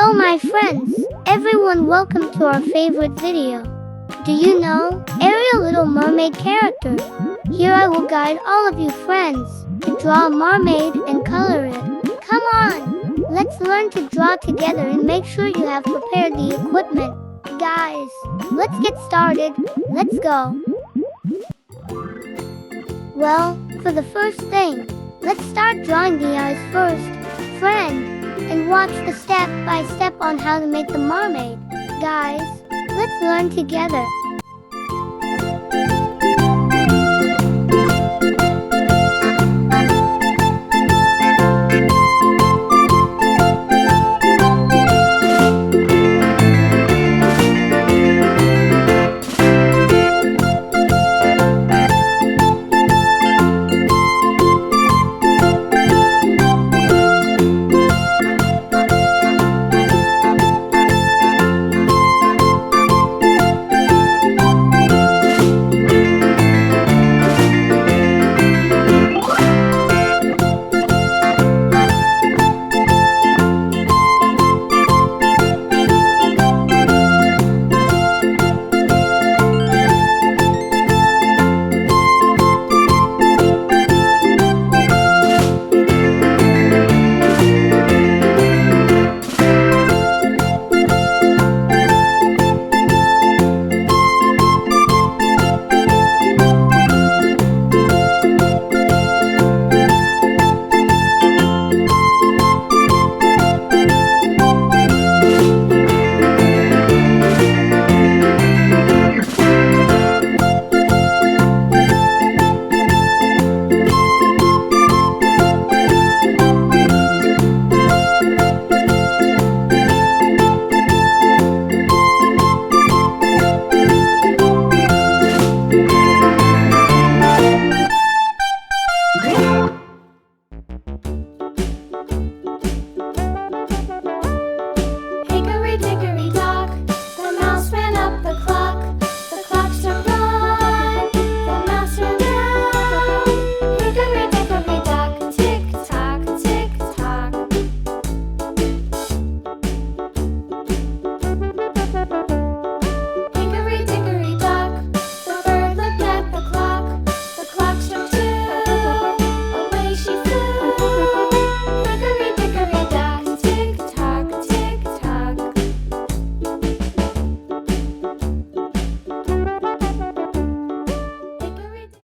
Hello my friends, everyone welcome to our favorite video. Do you know Ariel Little Mermaid character? Here I will guide all of you friends to draw a mermaid and color it. Come on, let's learn to draw together and make sure you have prepared the equipment. Guys, let's get started, let's go. Well, for the first thing, let's start drawing the eyes first, friend. And watch the step-by-step on how to make the mermaid. Guys, let's learn together.